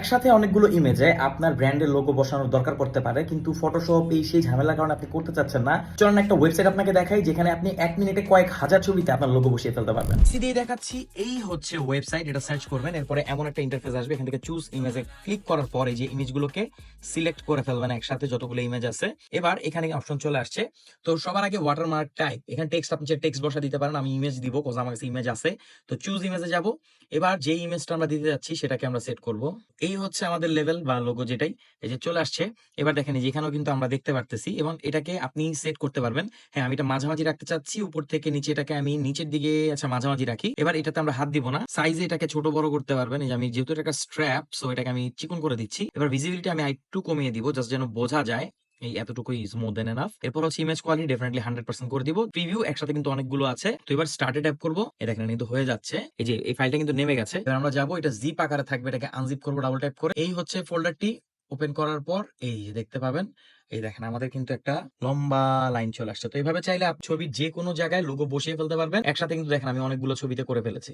একসাথে অনেকগুলো ইমেজে আপনার ব্র্যান্ডের লোগো বসানোর দরকার পড়তে পারে, কিন্তু ফটোশপ এই সেই ঝামেলার কারণে আপনি করতে চাচ্ছেন না। চলুন একটা ওয়েবসাইট আপনাকে দেখাই যেখানে আপনি 1 মিনিটে কয়েক হাজার ছবিতে আপনার লোগো বসিয়ে ফেলতে পারবেন। সিধেই দেখাচ্ছি, এই হচ্ছে ওয়েবসাইট। এটা সার্চ করবেন, এরপরে এমন একটা ইন্টারফেস আসবে। এখান থেকে চুজ ইমেজে ক্লিক করার পর এই যে ইমেজগুলোকে সিলেক্ট করে ফেলবেন একসাথে, যতগুলো ইমেজ আছে। এবার এখানে অপশন চলে আসছে। তো সবার আগে ওয়াটারমার্ক টাইপ, এখানে টেক্সট আপনি টেক্সট বসা দিতে পারেন। আমি ইমেজ দিব, কোজ আমার কাছে ইমেজ আছে। তো চুজ ইমেজে যাব। এবার যে ইমেজটা আমরা দিতে যাচ্ছি সেটাকে আমরা সেট করব। এই হচ্ছে আমাদের লেভেল বা লোগো, যেটাই এই যে চলে আসছে। এবার দেখেন এই যে এখানেও কিন্তু আমরা দেখতে পারতেছি, এবং এটাকে আপনি সেট করতে পারবেন। হ্যাঁ, আমি এটা মাঝামাঝি রাখতে চাচ্ছি, উপর থেকে নিচে এটাকে আমি নিচের দিকে আচ্ছা মাঝামাঝি রাখি। এবার এটাতে আমরা হাত দিব না, সাইজে এটাকে ছোট বড় করতে পারবেন। এই যে আমি যেহেতু এটা একটা স্ট্র্যাপ, সো এটাকে আমি চিকন করে দিচ্ছি। এবার ভিজিবিলিটি আমি একটু কমিয়ে দিব, জাস্ট যেন বোঝা যায়। এই এতটুকুই ইজ মোর দেন এনাফ। এরপর হচ্ছে ইমেজ কোয়ালিটি ডেফিনেটলি 100% করে দিব। প্রিভিউ একসাথে কিন্তু অনেকগুলো আছে। তো এবার স্টার্টে ট্যাপ করব। এটা এখানে কিন্তু হয়ে যাচ্ছে। এই যে এই ফাইলটা কিন্তু নেমে গেছে। এবার আমরা যাবো, এটা জিপ আকারে থাকবে, এটাকে আনজিপ করবো ডাবল ট্যাপ করে। এই হচ্ছে ফোল্ডারটি। ওপেন করার পর এই যে দেখতে পাবেন, এই দেখেন আমাদের কিন্তু একটা লম্বা লাইন চলে আসছে। তো এইভাবে চাইলে ছবির যে কোনো জায়গায় লোগো বসিয়ে ফেলতে পারবেন একসাথে। কিন্তু দেখেন আমি অনেকগুলো ছবিতে করে ফেলেছি।